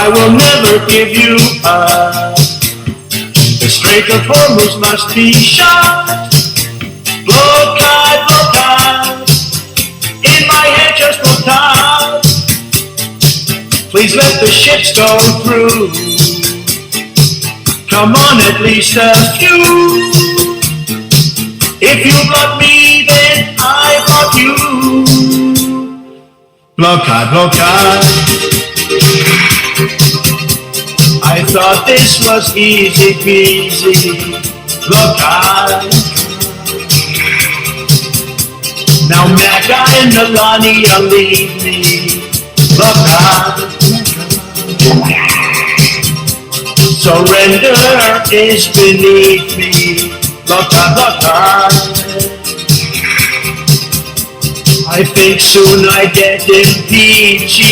I will never give you up. The Strait of Hormuz must be shut. Blockade, in my head just blockade. Please let the ships go through. Come on, at least a few. If you block me, then I block you. Blockade. I thought this was easy peasy. Blockade. Now Mecca and Melania leave me. Blockade. Surrender is beneath me. Blockade. I think soon I get impeached.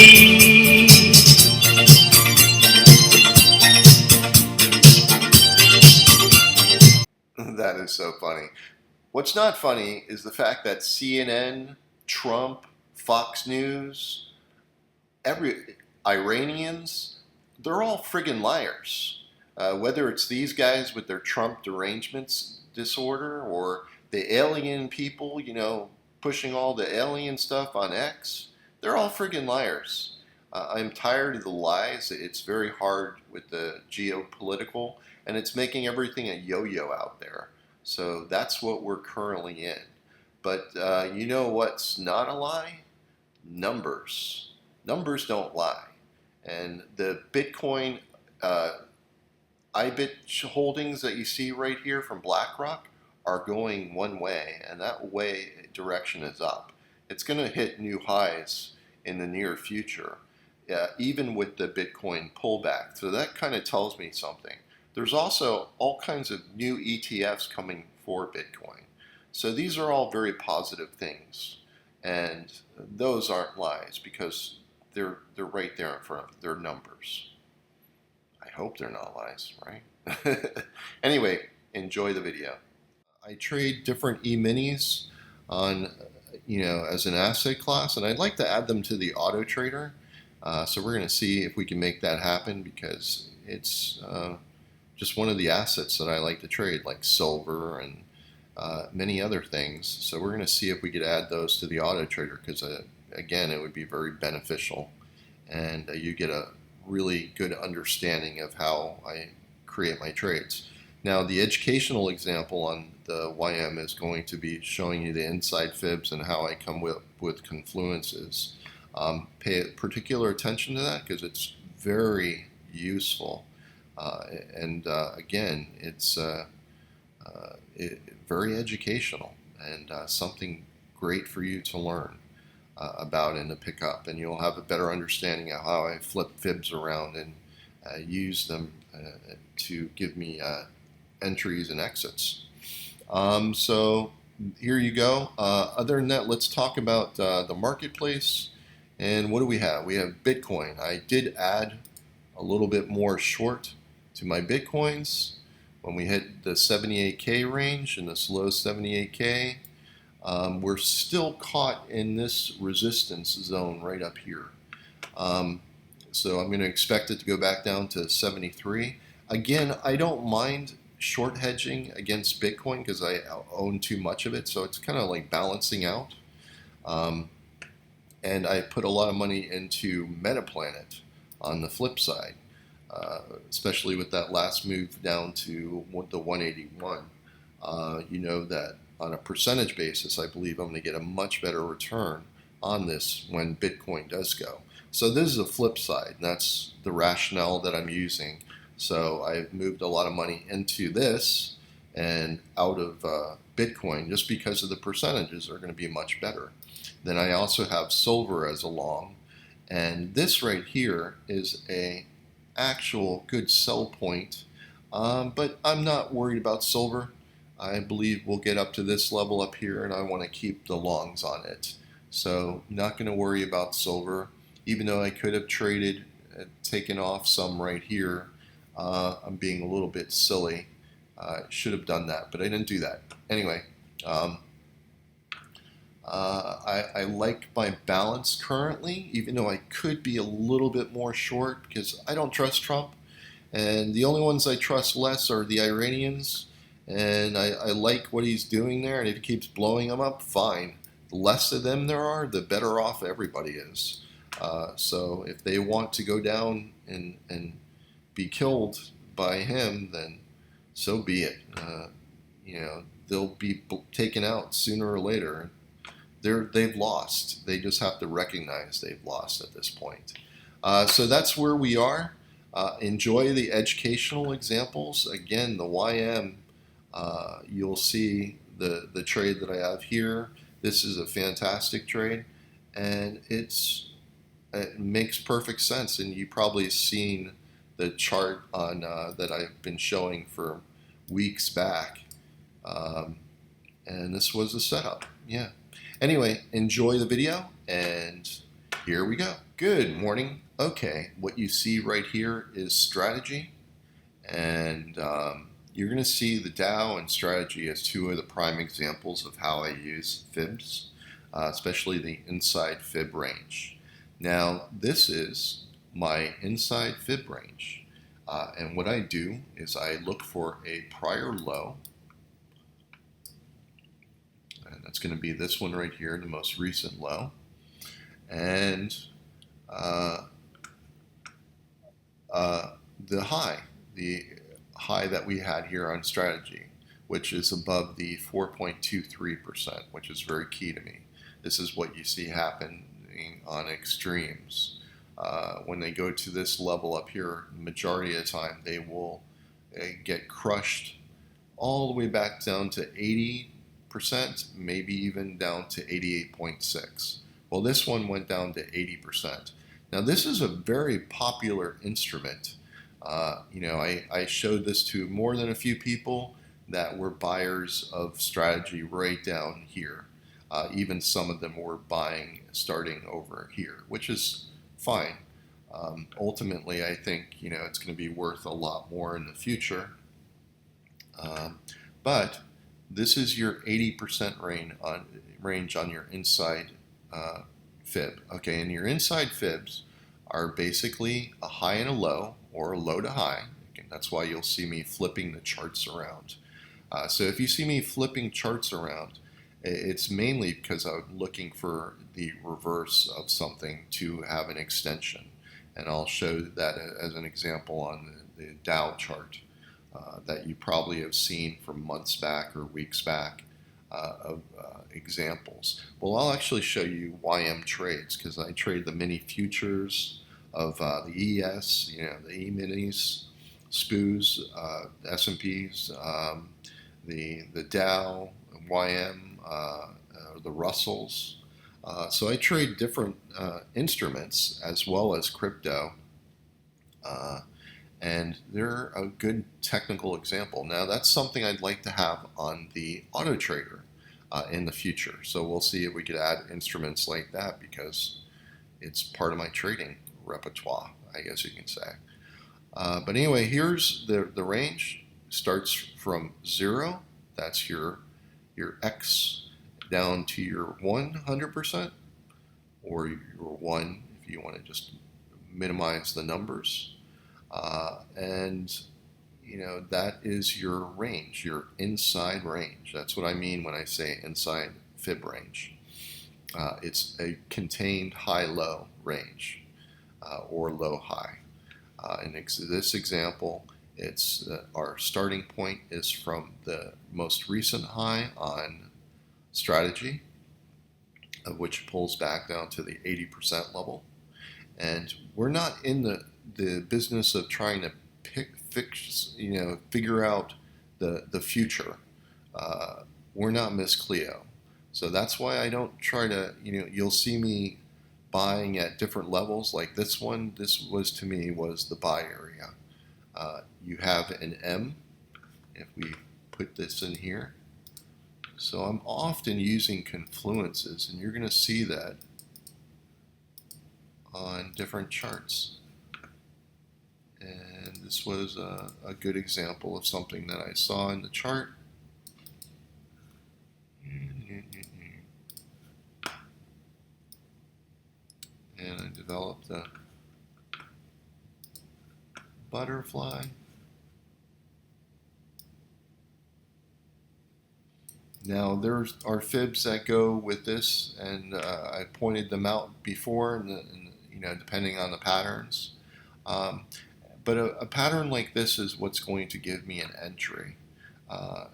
That is so funny. What's not funny is the fact that CNN, Trump, Fox News, Iranians, they're all friggin' liars. Whether it's these guys with their Trump derangements disorder or the alien people, pushing all the alien stuff on X, they're all friggin' liars. I'm tired of the lies. It's very hard with the geopolitical, and it's making everything a yo-yo out there. So that's what we're currently in. But you know what's not a lie? Numbers. Numbers don't lie. And the Bitcoin IBIT holdings that you see right here from BlackRock are going one way, and that way direction is up. It's going to hit new highs in the near future, even with the Bitcoin pullback. So that kind of tells me something. There's also all kinds of new ETFs coming for Bitcoin. So these are all very positive things, and those aren't lies because they're right there in front of their numbers. I hope they're not lies, right? Anyway, enjoy the video. I trade different E-minis on, as an asset class, and I'd like to add them to the auto trader. So we're going to see if we can make that happen because it's just one of the assets that I like to trade, like silver and many other things. So we're going to see if we could add those to the auto trader because, again, it would be very beneficial, and you get a really good understanding of how I create my trades. Now, the educational example on the YM is going to be showing you the inside fibs and how I come with confluences. Pay particular attention to that because it's very useful. Again, it's very educational and something great for you to learn about and to pick up. And you'll have a better understanding of how I flip fibs around and use them to give me entries and exits. So here you go. Other than that, let's talk about the marketplace. And what do we have? We have Bitcoin. I did add a little bit more short to my Bitcoins when we hit the 78K range in this low 78K. We're still caught in this resistance zone right up here. So I'm going to expect it to go back down to 73. Again, I don't mind short hedging against Bitcoin because I own too much of it, so it's kind of like balancing out. And I put a lot of money into Metaplanet on the flip side, especially with that last move down to the 181. You know that on a percentage basis, I believe I'm going to get a much better return on this when Bitcoin does go. So this is a flip side, and that's the rationale that I'm using. So I've moved a lot of money into this and out of Bitcoin just because of the percentages are going to be much better. Then I also have silver as a long, and this right here is a actual good sell point, but I'm not worried about silver. I believe we'll get up to this level up here, and I want to keep the longs on it. So not going to worry about silver, even though I could have traded, taken off some right here. I'm being a little bit silly. Should have done that, but I didn't do that. Anyway, I like my balance currently, even though I could be a little bit more short because I don't trust Trump. And the only ones I trust less are the Iranians. And I like what he's doing there. And if he keeps blowing them up, fine. The less of them there are, the better off everybody is. So if they want to go down and be killed by him, then so be it. They'll be taken out sooner or later. They've lost. They just have to recognize they've lost at this point. So that's where we are. Enjoy the educational examples. Again, the YM, you'll see the trade that I have here. This is a fantastic trade, and it makes perfect sense. And you probably seen the chart on that I've been showing for weeks back. And this was a setup. Yeah. Anyway, enjoy the video, and here we go. Good morning. Okay, what you see right here is strategy, and you're going to see the Dow and strategy as two of the prime examples of how I use fibs, especially the inside fib range. Now, this is my inside fib range, and what I do is I look for a prior low. That's going to be this one right here, the most recent low. And the high that we had here on strategy, which is above the 4.23%, which is very key to me. This is what you see happening on extremes. When they go to this level up here, the majority of the time they will get crushed all the way back down to 80%, maybe even down to 88.6. Well, this one went down to 80%. Now, this is a very popular instrument. I showed this to more than a few people that were buyers of strategy right down here. Even some of them were buying starting over here, which is fine. Ultimately, I think it's going to be worth a lot more in the future. But this is your 80% range on your inside fib. Okay, and your inside fibs are basically a high and a low, or a low to high. Okay, that's why you'll see me flipping the charts around. So if you see me flipping charts around, it's mainly because I'm looking for the reverse of something to have an extension. And I'll show that as an example on the Dow chart. That you probably have seen from months back or weeks back of examples. Well, I'll actually show you YM trades because I trade the mini futures of the ES, the E-minis, SPOOs, S&Ps, the Dow, YM, the Russells. So I trade different instruments as well as crypto. And they're a good technical example. Now, that's something I'd like to have on the auto trader in the future. So we'll see if we could add instruments like that because it's part of my trading repertoire, I guess you can say. But anyway, here's the range. Starts from 0. That's your X down to your 100%, or your 1 if you want to just minimize the numbers. And that is your range, your inside range. That's what I mean when I say inside fib range. It's a contained high-low range, or low-high. In this example, it's our starting point is from the most recent high on strategy, which pulls back down to the 80% level. And we're not in the business of trying to figure out the future. We're not Miss Cleo. So that's why I don't try to, you'll see me buying at different levels. Like this one, this was to me was the buy area. You have an M, if we put this in here. So I'm often using confluences, and you're going to see that on different charts. And this was a good example of something that I saw in the chart. develop the butterfly. Now there's are fibs that go with this, and I pointed them out before, and depending on the patterns. Um, but a pattern like this is what's going to give me an entry,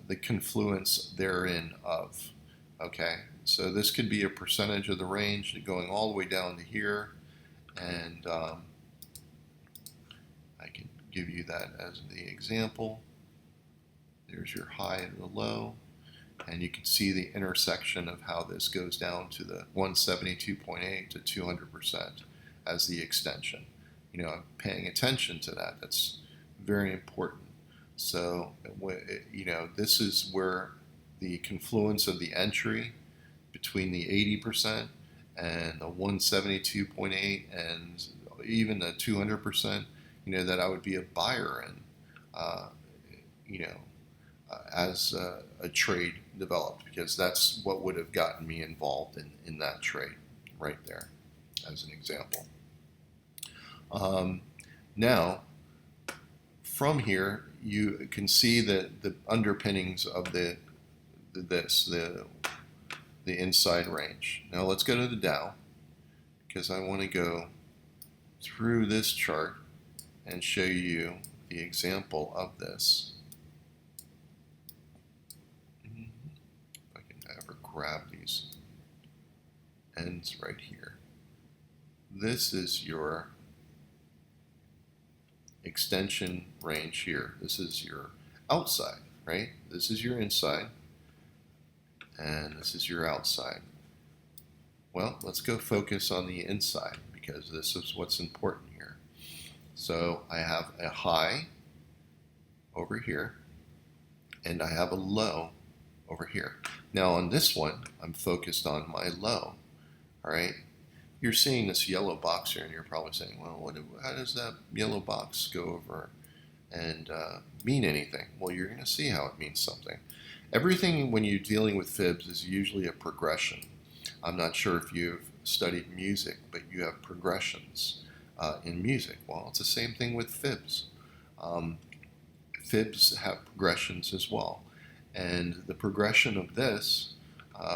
the confluence therein of. Okay, so this could be a percentage of the range going all the way down to here, and I can give you that as the example. There's your high and the low, and you can see the intersection of how this goes down to the 172.8 to 200% as the extension. I'm paying attention to that. That's very important. So, this is where the confluence of the entry between the 80% and the 172.8 and even the 200%, that I would be a buyer in, as a trade developed, because that's what would have gotten me involved in that trade right there, as an example. Now, from here, you can see that the underpinnings of the inside range. Now let's go to the Dow, because I want to go through this chart and show you the example of this. If I can ever grab these ends right here. This is your extension range here. This is your outside, right? This is your inside, and this is your outside. Well, let's go focus on the inside, because this is what's important here. So I have a high over here, and I have a low over here. Now on this one, I'm focused on my low, all right? You're seeing this yellow box here, and you're probably saying, well, how does that yellow box go over and mean anything? Well, you're going to see how it means something. Everything when you're dealing with fibs is usually a progression. I'm not sure if you've studied music, but you have progressions in music. Well, it's the same thing with fibs. Fibs have progressions as well. And the progression of this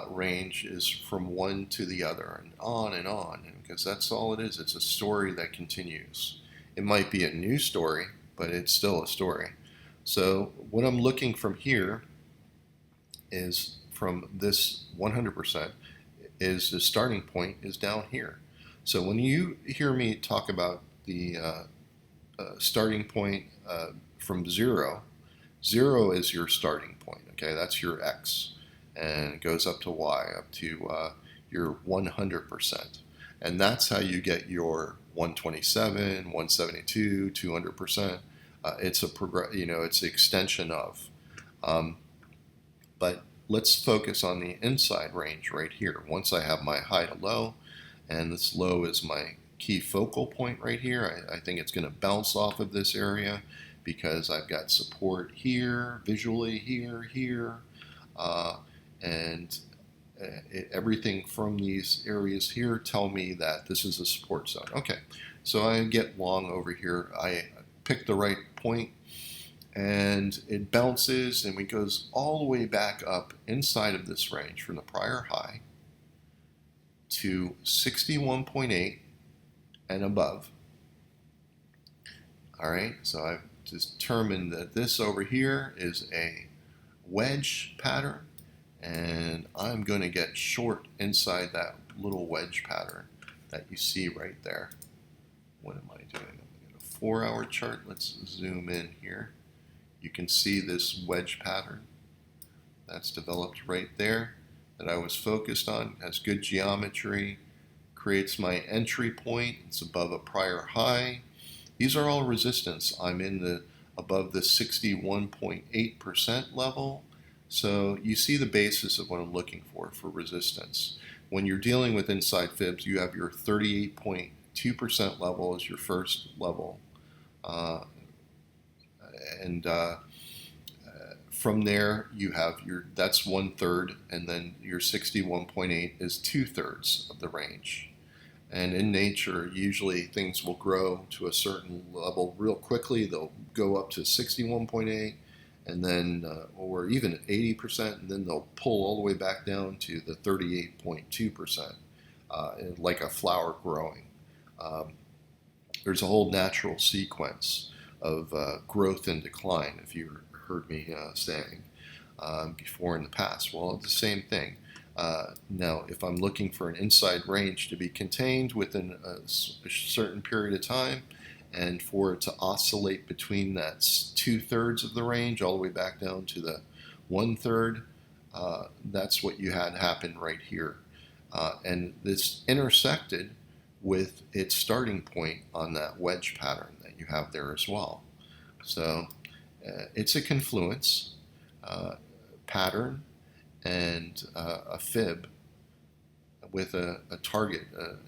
range is from one to the other and on, because that's all it is. It's a story that continues. It might be a new story, but it's still a story. So what I'm looking from here is from this 100% is the starting point is down here. So when you hear me talk about the starting point from zero is your starting point. Okay, that's your X. And it goes up to Y, up to your 100%. And that's how you get your 127, 172, 200%. It's it's the extension of. But let's focus on the inside range right here. Once I have my high to low, and this low is my key focal point right here, I think it's going to bounce off of this area, because I've got support here, visually here, and everything from these areas here tell me that this is a support zone. Okay, so I get long over here. I pick the right point, and it bounces, and it goes all the way back up inside of this range from the prior high to 61.8 and above. All right, so I've determined that this over here is a wedge pattern, and I'm going to get short inside that little wedge pattern that you see right there. What am I doing? I'm going to 4-hour chart. Let's zoom in here. You can see this wedge pattern that's developed right there that I was focused on. It has good geometry, creates my entry point. It's above a prior high. These are all resistance. I'm in above the 61.8% level. So you see the basis of what I'm looking for resistance. When you're dealing with inside fibs, you have your 38.2% level as your first level. From there, you have that's 1/3, and then your 61.8 is 2/3 of the range. And in nature, usually things will grow to a certain level real quickly. They'll go up to 61.8, and then, or even 80%, and then they'll pull all the way back down to the 38.2%, like a flower growing. Um, there's a whole natural sequence of growth and decline, if you heard me saying before in the past. Well, it's the same thing. Now, if I'm looking for an inside range to be contained within a certain period of time, and for it to oscillate between that 2/3 of the range all the way back down to the 1/3, that's what you had happen right here. And this intersected with its starting point on that wedge pattern that you have there as well. So it's a confluence pattern and a fib with a target, a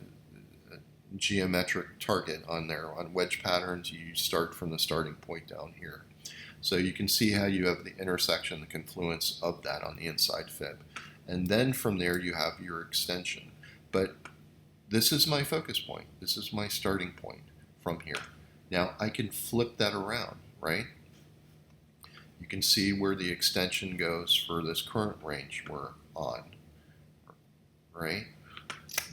geometric target on there. On wedge patterns, you start from the starting point down here. So you can see how you have the intersection, the confluence of that on the inside fib. And then from there you have your extension. But this is my focus point. This is my starting point from here. Now I can flip that around, right? You can see where the extension goes for this current range we're on, right?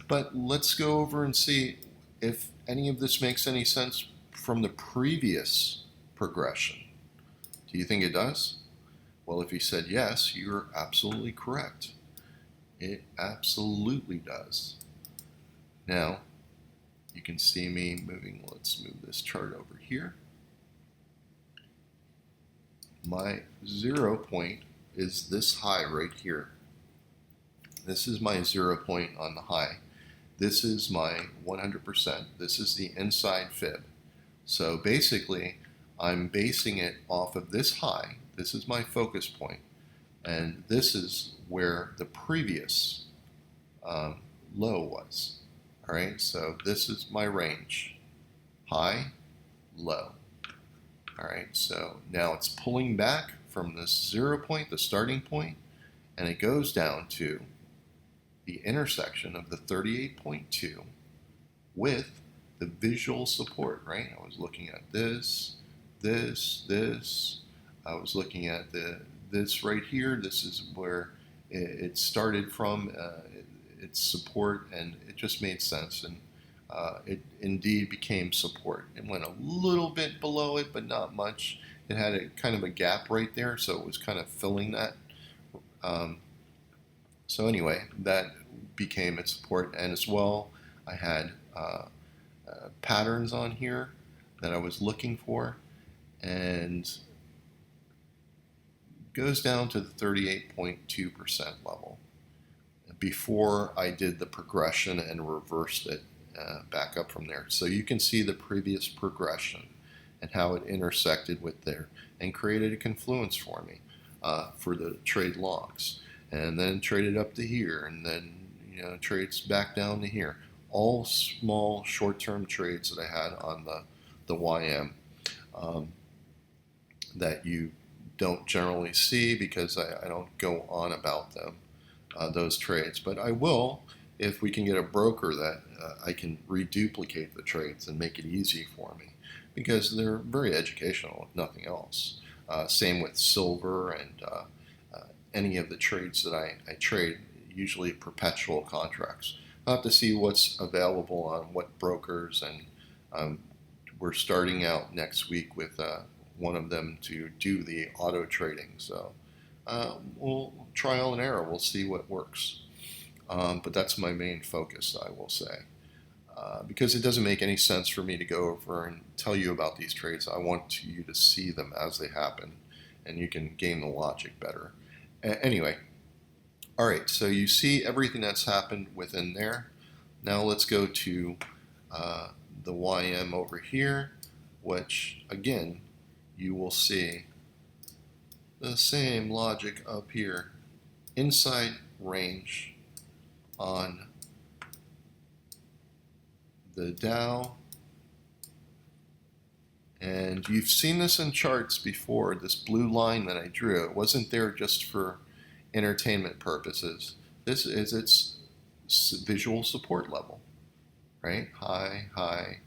But let's go over and see if any of this makes any sense from the previous progression. Do you think it does? Well, if you said yes, you're absolutely correct. It absolutely does. Now, you can see me moving. Let's move this chart over here. My 0 point is this high right here. This is my 0 point on the high. This is my 100%. This is the inside fib. So basically, I'm basing it off of this high. This is my focus point. And this is where the previous low was. All right, so this is my range. High, low. All right, so now it's pulling back from this 0 point, the starting point, and it goes down to the intersection of the 38.2 with the visual support, right? I was looking at this. I was looking at this right here. This is where it started from, its support, and it just made sense. And it indeed became support. It went a little bit below it, but not much. It had a kind of a gap right there, so it was kind of filling that. So anyway, that became its support, and as well, I had patterns on here that I was looking for, and goes down to the 38.2% level before I did the progression and reversed it back up from there. So you can see the previous progression and how it intersected with there and created a confluence for me for the trade longs, and then traded up to here, and then trades back down to here. All small short-term trades that I had on the YM that you don't generally see because I don't go on about them, those trades. But I will if we can get a broker that I can reduplicate the trades and make it easy for me, because they're very educational, if nothing else. Same with silver and any of the trades that I trade, usually perpetual contracts. I'll have to see what's available on what brokers, and we're starting out next week with one of them to do the auto trading. So we'll trial and error. We'll see what works. But that's my main focus, I will say. Because it doesn't make any sense for me to go over and tell you about these trades. I want you to see them as they happen, and you can gain the logic better. Anyway, all right, so you see everything that's happened within there. Now let's go to the YM over here, which again, you will see the same logic up here. Inside range on the Dow, and you've seen this in charts before. This blue line that I drew, it wasn't there just for entertainment purposes. This is its visual support level. right? High, high,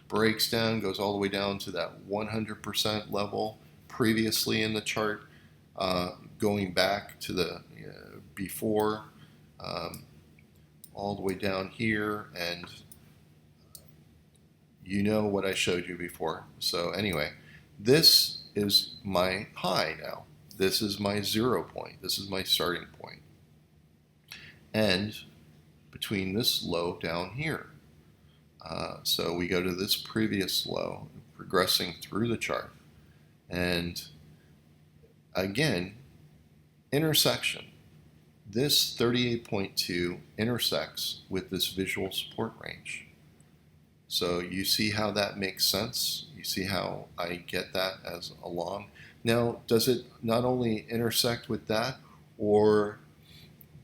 breaks down, goes all the way down to that 100% level previously in the chart, going back to the before, um, all the way down here, and you know what I showed you before. So anyway, this is my high now. This is my 0 point. This is my starting point. And between this low down here. So we go to this previous low, progressing through the chart. And again, intersection. This 38.2 intersects with this visual support range. So you see how that makes sense? You see how I get that as along? Now, does it not only intersect with that, or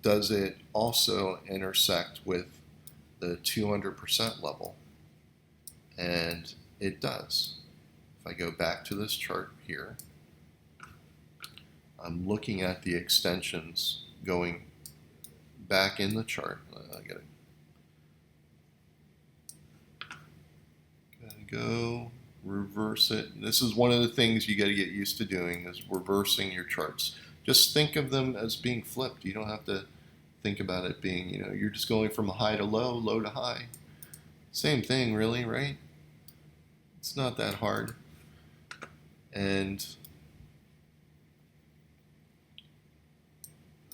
does it also intersect with the 200% level? And it does. If I go back to this chart here, I'm looking at the extensions going back in the chart. I gotta go reverse it. This is one of the things you got to get used to doing, is reversing your charts. Just think of them as being flipped. You don't have to think about it being, you're just going from high to low, low to high. Same thing, really, right? It's not that hard. And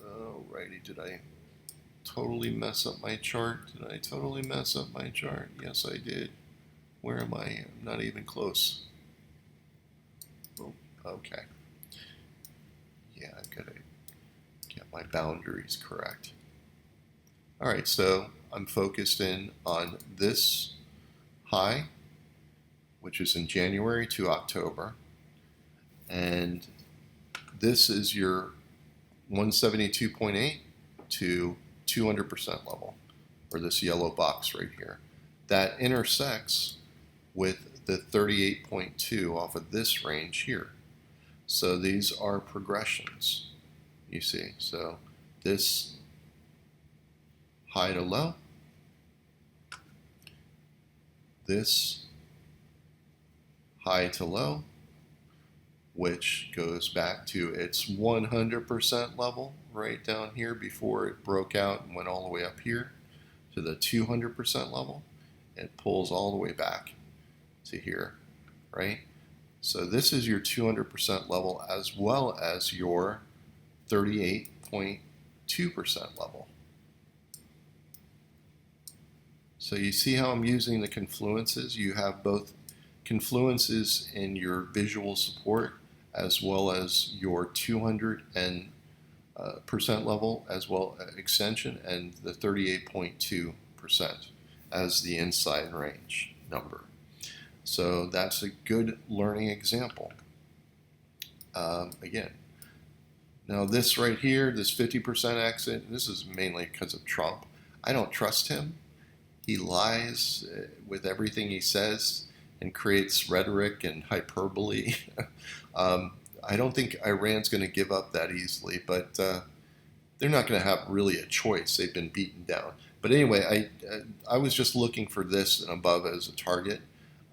alrighty, did I totally mess up my chart? Did I totally mess up my chart? Yes, I did. Where am I? I'm not even close. Oh, okay. Yeah, I've got to get my boundaries correct. All right, so I'm focused in on this high, which is in January to October. And this is your 172.8 to 200% level, or this yellow box right here. That intersects with the 38.2 off of this range here. So these are progressions, you see. So this high to low, this high to low, which goes back to its 100% level right down here before it broke out and went all the way up here to the 200% level. It pulls all the way back to here, right? So this is your 200% level as well as your 38.2% level. So you see how I'm using the confluences? You have both confluences in your visual support as well as your 200% level, as well as extension, and the 38.2% as the inside range number. So that's a good learning example. Again, now this right here, this 50% exit, this is mainly because of Trump. I don't trust him. He lies with everything he says and creates rhetoric and hyperbole. I don't think Iran's going to give up that easily, but they're not going to have really a choice. They've been beaten down. But anyway, I was just looking for this and above as a target.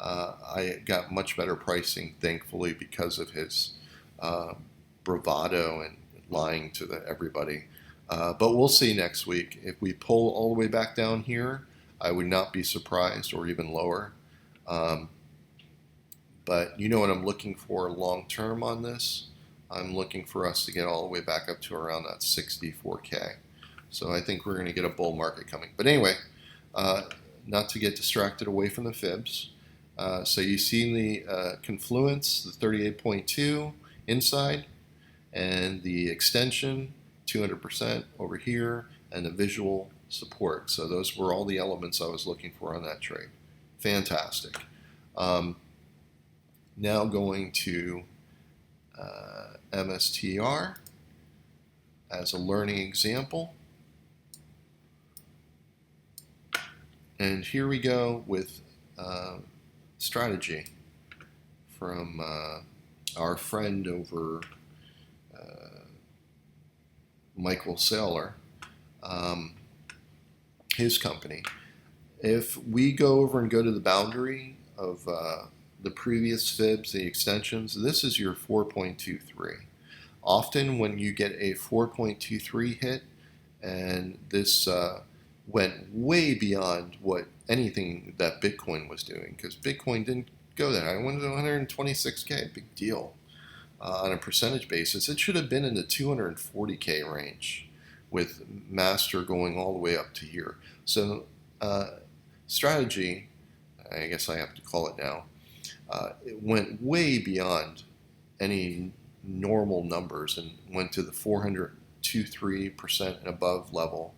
I got much better pricing, thankfully, because of his bravado and lying to everybody. But we'll see next week. If we pull all the way back down here, I would not be surprised, or even lower. But you know what I'm looking for long term on this? I'm looking for us to get all the way back up to around that 64K. So I think we're going to get a bull market coming. But anyway, not to get distracted away from the fibs. So you see the confluence, the 38.2 inside, and the extension, 200% over here, and the visual support. So those were all the elements I was looking for on that trade. Fantastic. Now going to MSTR as a learning example. And here we go with strategy from our friend over Michael Saylor, his company. If we go over and go to the boundary of the previous fibs, the extensions, this is your 4.23. Often when you get a 4.23 hit, and this went way beyond what anything that Bitcoin was doing, because Bitcoin didn't go there. I went to 126K, big deal. On a percentage basis, it should have been in the 240K range, with master going all the way up to here. So strategy, I guess I have to call it now, it went way beyond any normal numbers and went to the 423% and above level.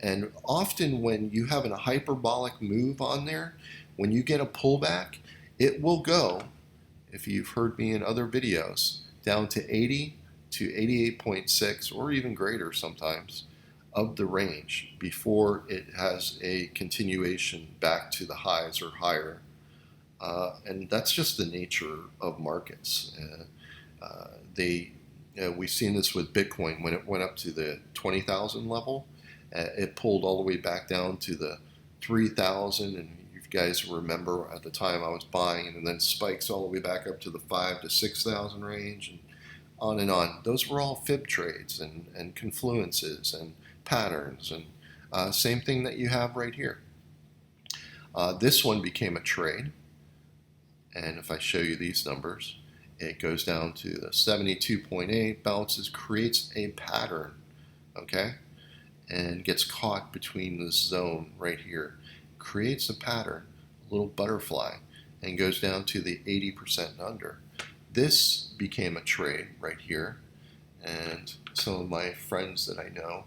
And often when you have a hyperbolic move on there, when you get a pullback, it will go, if you've heard me in other videos, down to 80 to 88.6 or even greater sometimes of the range before it has a continuation back to the highs or higher. And that's just the nature of markets. We've seen this with Bitcoin when it went up to the 20,000 level. It pulled all the way back down to the 3,000, and you guys remember at the time I was buying, and then spikes all the way back up to the 5,000 to 6,000 range, and on and on. Those were all fib trades and confluences and patterns, and same thing that you have right here. This one became a trade, and if I show you these numbers, it goes down to the 72.8, bounces, creates a pattern, okay, and gets caught between this zone right here, creates a pattern, a little butterfly, and goes down to the 80% and under. This became a trade right here, and some of my friends that I know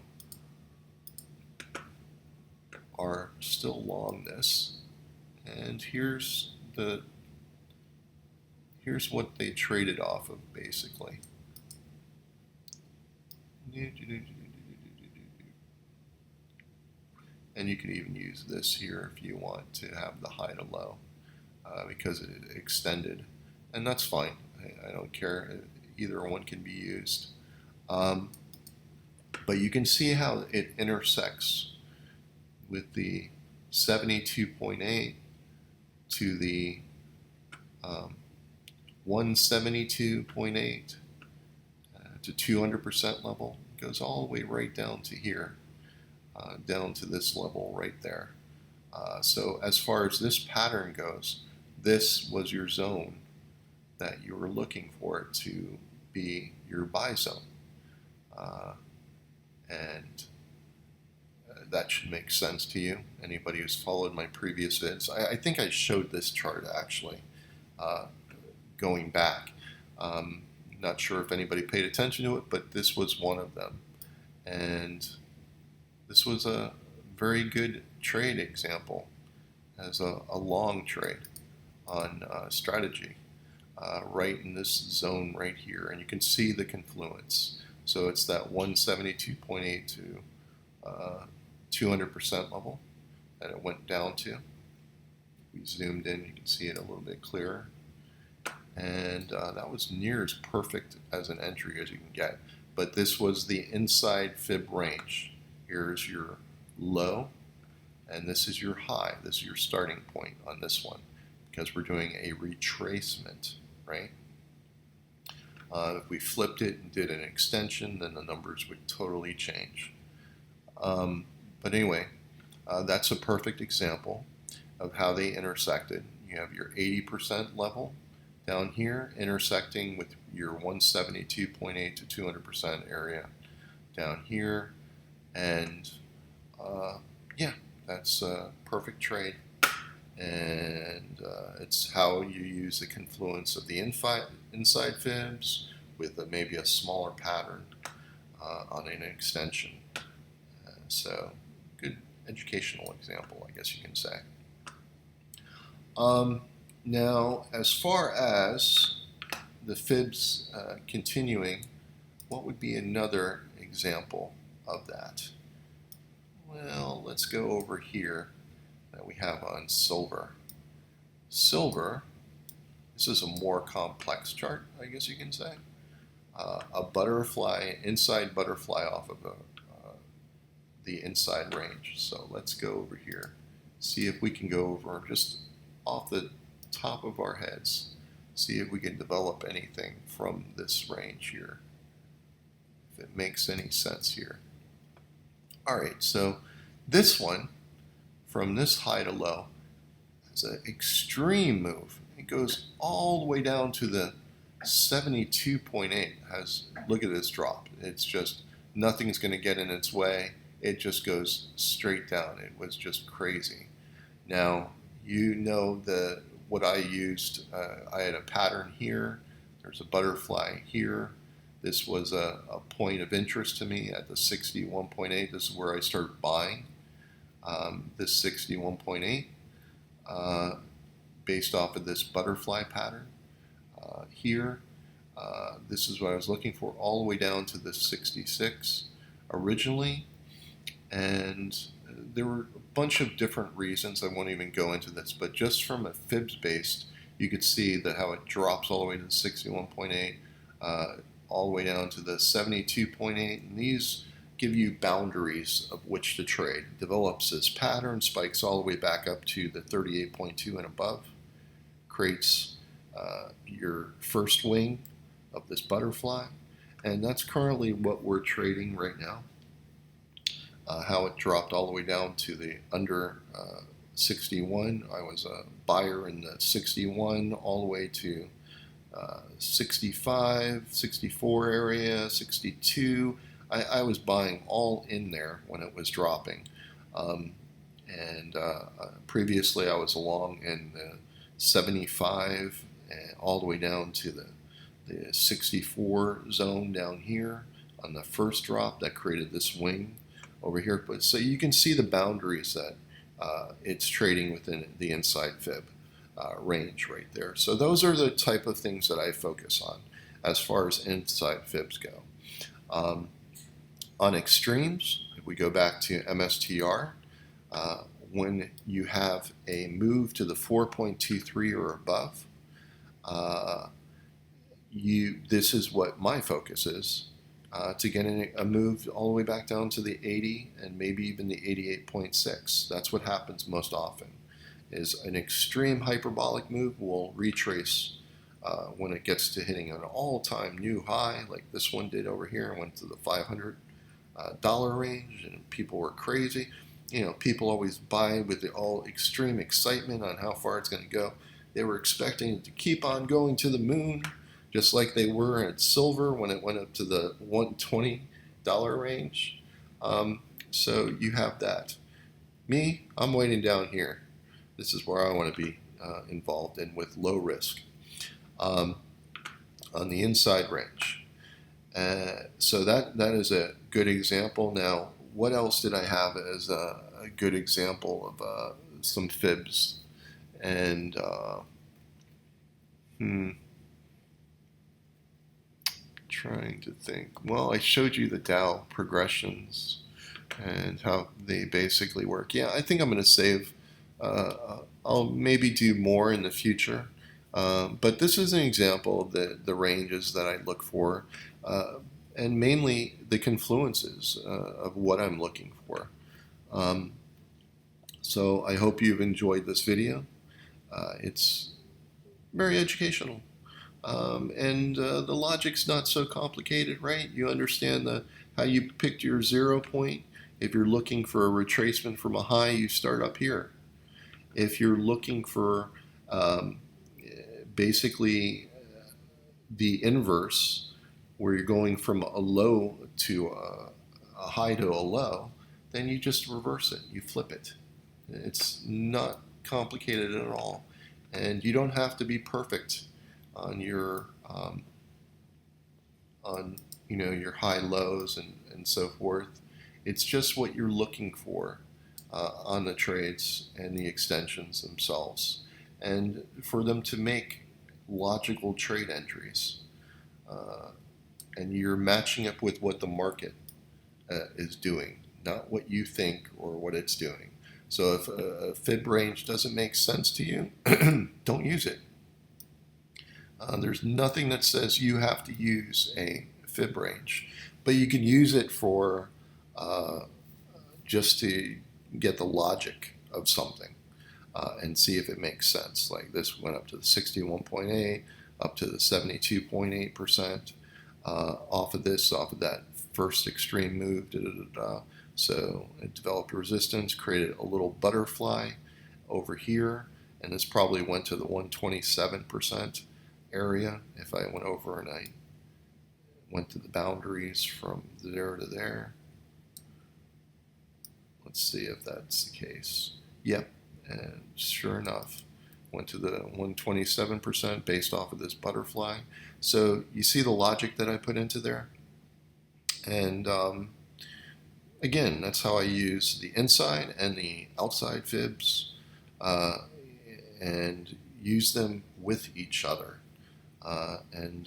are still long this, and here's what they traded off of, basically. And you can even use this here if you want to have the high to low, because it extended, and that's fine. I don't care. Either one can be used. But you can see how it intersects with the 72.8 to the 172.8 to 200% level. It goes all the way right down to here, down to this level right there. So as far as this pattern goes, this was your zone that you were looking for it to be your buy zone. And that should make sense to you. Anybody who's followed my previous vids, I think I showed this chart actually, going back. Not sure if anybody paid attention to it, but this was one of them. And this was a very good trade example as a long trade on strategy, right in this zone right here. And you can see the confluence. So it's that 172.8 to 200% level that it went down to. We zoomed in, you can see it a little bit clearer. And that was near as perfect as an entry as you can get. But this was the inside fib range. Here's your low, and this is your high. This is your starting point on this one, because we're doing a retracement, right? If we flipped it and did an extension, then the numbers would totally change. But anyway, that's a perfect example of how they intersected. You have your 80% level down here intersecting with your 172.8 to 200% area down here. And yeah, that's a perfect trade. And it's how you use the confluence of the inside fibs with maybe a smaller pattern on an extension. So good educational example, I guess you can say. Now, as far as the fibs continuing, what would be another example of that? Well, let's go over here that we have on silver. Silver, this is a more complex chart, I guess you can say. A butterfly, inside butterfly off of the inside range. So let's go over here see if we can go over just off the top of our heads, see if we can develop anything from this range here, if it makes any sense here. All right, so this one, from this high to low, is an extreme move. It goes all the way down to the 72.8. Look at this drop. It's just nothing's going to get in its way. It just goes straight down. It was just crazy. Now, you know what I used. I had a pattern here. There's a butterfly here. This was a point of interest to me at the 61.8. This is where I started buying this 61.8 based off of this butterfly pattern here. This is what I was looking for, all the way down to the 66 originally. And there were a bunch of different reasons. I won't even go into this, but just from a fibs based, you could see that how it drops all the way to the 61.8, all the way down to the 72.8, and these give you boundaries of which to trade. It develops this pattern, spikes all the way back up to the 38.2 and above, creates your first wing of this butterfly, and that's currently what we're trading right now. How it dropped all the way down to the under 61. I was a buyer in the 61 all the way to 65, 64 area, 62. I was buying all in there when it was dropping. Previously I was along in the 75 and all the way down to the 64 zone down here on the first drop that created this wing over here. But so you can see the boundaries that it's trading within the inside fib range right there. So those are the type of things that I focus on as far as inside fibs go. On extremes, if we go back to MSTR, when you have a move to the 4.23 or above, this is what my focus is, to get a move all the way back down to the 80 and maybe even the 88.6. That's what happens most often, is an extreme hyperbolic move will retrace when it gets to hitting an all-time new high, like this one did over here and went to the $500 range, and people were crazy. You know, people always buy with the all extreme excitement on how far it's going to go. They were expecting it to keep on going to the moon, just like they were at silver when it went up to the $120 range. So you have that. Me, I'm waiting down here. This is where I want to be involved in with low risk on the inside range. So that is a good example. Now, what else did I have as a good example of some fibs? And trying to think. Well, I showed you the Dow progressions and how they basically work. Yeah, I think I'm going to save. I'll maybe do more in the future. But this is an example of the ranges that I look for, and mainly the confluences of what I'm looking for. So I hope you've enjoyed this video. It's very educational. And the logic's not so complicated, right? You understand how you picked your 0 point. If you're looking for a retracement from a high, you start up here. If you're looking for basically the inverse, where you're going from a low to a high to a low, then you just reverse it. You flip it. It's not complicated at all. And you don't have to be perfect on your your high lows and so forth. It's just what you're looking for on the trades and the extensions themselves, and for them to make logical trade entries. And you're matching up with what the market is doing, not what you think or what it's doing. So if a fib range doesn't make sense to you, don't use it. There's nothing that says you have to use a fib range, but you can use it for just to get the logic of something and see if it makes sense. Like this went up to the 61.8, up to the 72.8% off of that first extreme move. So it developed resistance, created a little butterfly over here, and this probably went to the 127% area. If I went over and I went to the boundaries from there to there, let's see if that's the case. Yep, and sure enough, went to the 127% based off of this butterfly. So you see the logic that I put into there? And again, that's how I use the inside and the outside fibs and use them with each other. And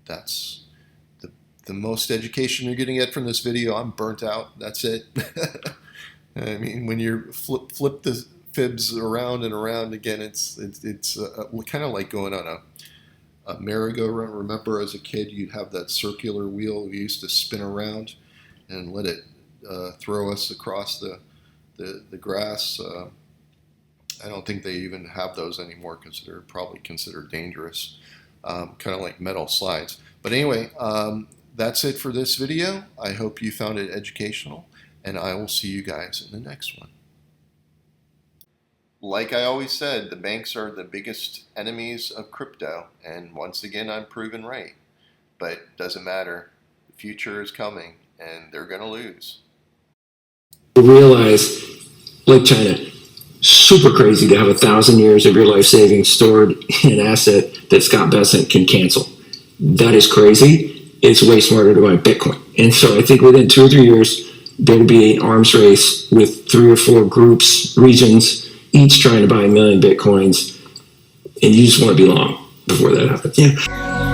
that's the most education you're going to get from this video. I'm burnt out. That's it. I mean, when you flip the fibs around and around again, it's kind of like going on a merry-go-round. Remember, as a kid, you'd have that circular wheel you used to spin around and let it throw us across the grass. I don't think they even have those anymore because they're probably considered dangerous, kind of like metal slides. But anyway, that's it for this video. I hope you found it educational, and I will see you guys in the next one. Like I always said, the banks are the biggest enemies of crypto, and once again, I'm proven right. But it doesn't matter. The future is coming, and they're going to lose. Realize, like China, super crazy to have 1,000 years of your life savings stored in an asset that Scott Bessent can cancel. That is crazy. It's way smarter to buy Bitcoin. And so I think within 2 or 3 years, there will be an arms race with 3 or 4 groups, regions, each trying to buy 1 million Bitcoins. And you just want to be long before that happens. Yeah.